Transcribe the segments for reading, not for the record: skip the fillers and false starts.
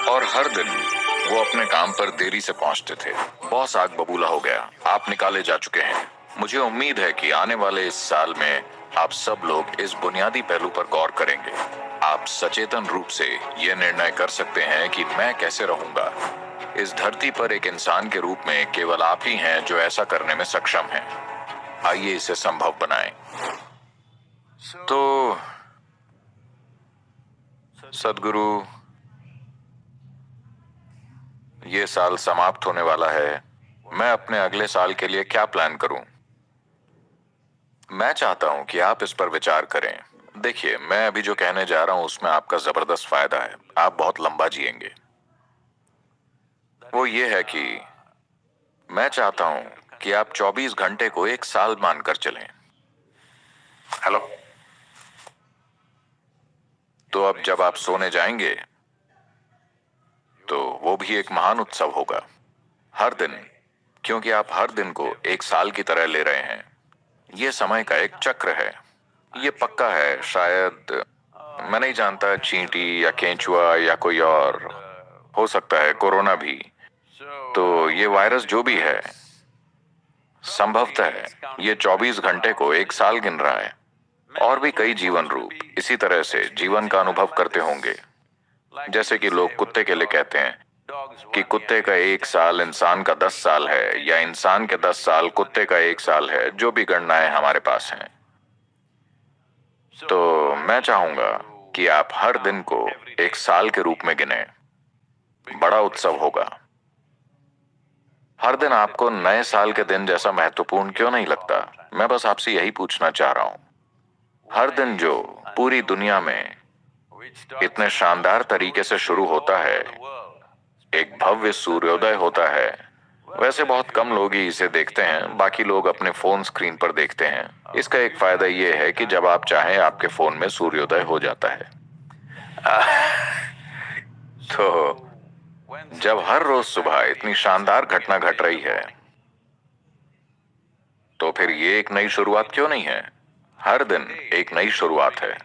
और हर दिन वो अपने काम पर देरी से पहुंचते थे। बॉस आग बबूला हो गया, आप निकाले जा चुके हैं। मुझे उम्मीद है कि आने वाले इस साल में आप सब लोग इस बुनियादी पहलू पर गौर करेंगे। आप सचेतन रूप से ये निर्णय कर सकते हैं कि मैं कैसे रहूंगा। इस धरती पर एक इंसान के रूप में केवल आप ही हैं जो ऐसा करने में सक्षम हैं। आइए इसे संभव बनाएं। तो सदगुरु, ये साल समाप्त होने वाला है। मैं अपने अगले साल के लिए क्या प्लान करूं? मैं चाहता हूं कि आप इस पर विचार करें। देखिए, मैं अभी जो कहने जा रहा हूं उसमें आपका जबरदस्त फायदा है। आप बहुत लंबा जिएंगे। वो ये है कि मैं चाहता हूं कि आप 24 घंटे को एक साल मानकर चलें। हेलो। तो अब जब आप सोने जाएंगे तो वो भी एक महान उत्सव होगा। हर दिन, क्योंकि आप हर दिन को एक साल की तरह ले रहे हैं। ये समय का एक चक्र है। ये पक्का है। शायद, मैं नहीं जानता, चींटी या केंचुआ या कोई और, हो सकता है कोरोना भी। तो ये वायरस जो भी है, संभवतः ये 24 घंटे को एक साल गिन रहा है। और भी कई जीवन रूप इसी तरह से जीवन का अनुभव करते होंगे। जैसे कि लोग कुत्ते के लिए कहते हैं कि कुत्ते का एक साल इंसान का 10 साल है, या इंसान के 10 साल कुत्ते का एक साल है। जो भी गणनाएं हमारे पास हैं। तो मैं चाहूंगा कि आप हर दिन को एक साल के रूप में गिनें। बड़ा उत्सव होगा। हर दिन आपको नए साल के दिन जैसा महत्वपूर्ण क्यों नहीं लगता? मैं बस आपसे यही पूछना चाह रहा हूं। हर दिन जो पूरी दुनिया में इतने शानदार तरीके से शुरू होता है, एक भव्य सूर्योदय होता है। वैसे बहुत कम लोग ही इसे देखते हैं, बाकी लोग अपने फोन स्क्रीन पर देखते हैं। इसका एक फायदा यह है कि जब आप चाहें आपके फोन में सूर्योदय हो जाता है। तो जब हर रोज सुबह इतनी शानदार घटना घट रही है, तो फिर ये एक नई शुरुआत क्यों नहीं है? हर दिन एक नई शुरुआत है।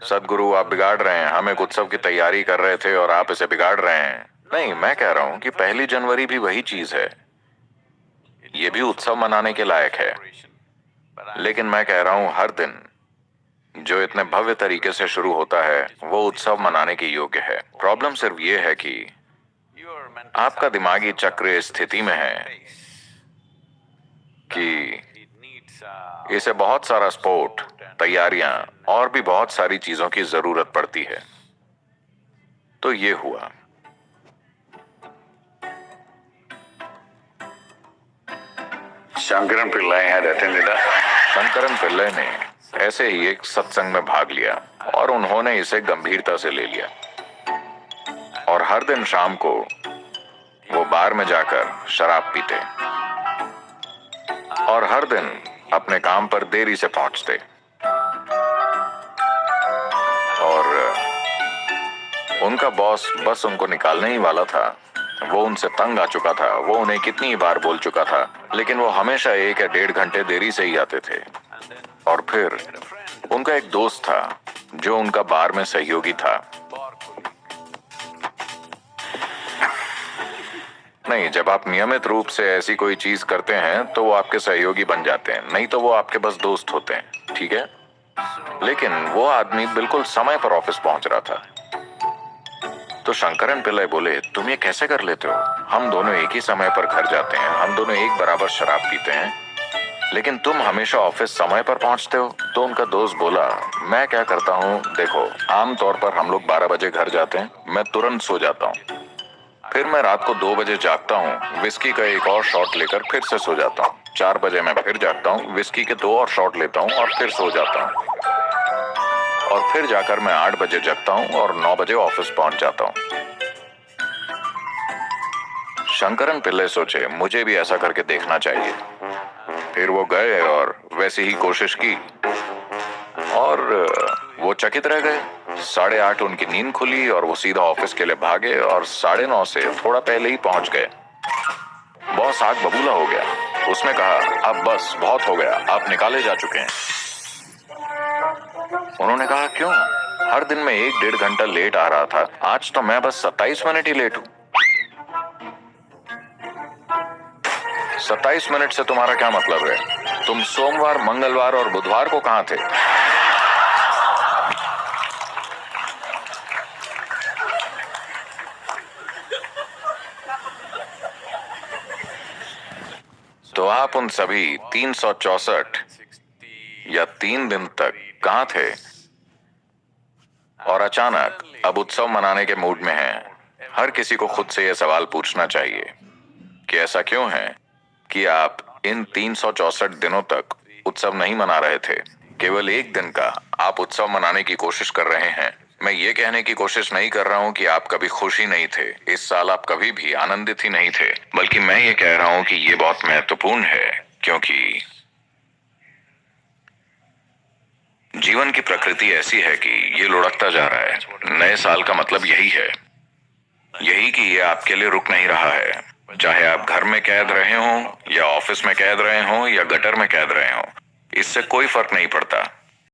सदगुरु, आप बिगाड़ रहे हैं। हम एक उत्सव की तैयारी कर रहे थे और आप इसे बिगाड़ रहे हैं। नहीं, मैं कह रहा हूं कि 1 जनवरी भी वही चीज है। ये भी उत्सव मनाने के लायक है। लेकिन मैं कह रहा हूं हर दिन जो इतने भव्य तरीके से शुरू होता है वो उत्सव मनाने के योग्य है। प्रॉब्लम सिर्फ ये है कि आपका दिमागी चक्र इस स्थिति में है कि इसे बहुत सारा स्पोर्ट, तैयारियां और भी बहुत सारी चीजों की जरूरत पड़ती है। तो ये हुआ। Shankaran Pillai had attended a Shankaran Pillai ने ऐसे ही एक सत्संग में भाग लिया और उन्होंने इसे गंभीरता से ले लिया। और हर दिन शाम को वो बार में जाकर शराब पीते और हर दिन अपने काम पर देरी से पहुंचते। और उनका बॉस बस उनको निकालने ही वाला था। वो उनसे तंग आ चुका था। वो उन्हें कितनी बार बोल चुका था, लेकिन वो हमेशा 1 या 1.5 घंटे देरी से ही आते थे। और फिर उनका एक दोस्त था जो उनका बार में सहयोगी था। नहीं, जब आप नियमित रूप से ऐसी कोई चीज करते हैं तो वो आपके सहयोगी बन जाते हैं, नहीं तो वो आपके बस दोस्त होते हैं। ठीक है? लेकिन वो आदमी बिल्कुल समय पर ऑफिस पहुंच रहा था। तो शंकरन पिल्लै बोले, तुम ये कैसे कर लेते हो? हम दोनों एक ही समय पर घर जाते हैं, हम दोनों एक बराबर शराब पीते हैं, लेकिन तुम हमेशा ऑफिस समय पर पहुंचते हो। तो उनका दोस्त बोला, मैं क्या करता हूँ, देखो, आमतौर पर हम लोग 12 बजे घर जाते हैं, मैं तुरंत सो जाता हूँ। फिर मैं रात को 2 बजे जागता हूँ, विस्की का एक और शॉट लेकर फिर से सो जाता हूँ। 4 बजे मैं फिर जागता हूँ, विस्की के 2 और शॉट लेता हूँ और फिर सो जाता हूँ। और फिर जाकर मैं 8 बजे जगता हूँ और 9 बजे ऑफिस पहुंच जाता हूँ। शंकरन पिल्लै सोचे, मुझे भी ऐसा करके देखना चाहिए। फिर वो गए और वैसी ही कोशिश की और वो चकित रह गए। 8:30 उनकी नींद खुली और वो सीधा ऑफिस के लिए भागे और 9:30 से थोड़ा पहले ही पहुंच गए। बॉस आग बबूला हो गया। उसने कहा, अब बस बहुत हो गया, आप निकाले जा चुके हैं। उन्होंने कहा, क्यों? हर दिन मैं 1-1.5 घंटा लेट आ रहा था, आज तो मैं बस 27 मिनट ही लेट हूँ। 27 मिनट से तुम्हारा क्या मतलब है? तुम सोमवार, मंगलवार और बुधवार को कहाँ थे? तो आप उन सभी 364 या 3 दिन तक कहाँ थे? और अचानक अब उत्सव मनाने के मूड में हैं। हर किसी को खुद से यह सवाल पूछना चाहिए कि ऐसा क्यों है कि आप इन 364 दिनों तक उत्सव नहीं मना रहे थे। केवल एक दिन का आप उत्सव मनाने की कोशिश कर रहे हैं। मैं ये कहने की कोशिश नहीं कर रहा हूं कि आप कभी खुश ही नहीं थे, इस साल आप कभी भी आनंदित ही नहीं थे, बल्कि मैं ये कह रहा हूं कि ये बहुत महत्वपूर्ण है, क्योंकि जीवन की प्रकृति ऐसी है कि ये लुढ़कता जा रहा है। नए साल का मतलब यही है, यही कि ये आपके लिए रुक नहीं रहा है। चाहे आप घर में कैद रहे हों या ऑफिस में कैद रहे हों या गटर में कैद रहे हों, इससे कोई फर्क नहीं पड़ता।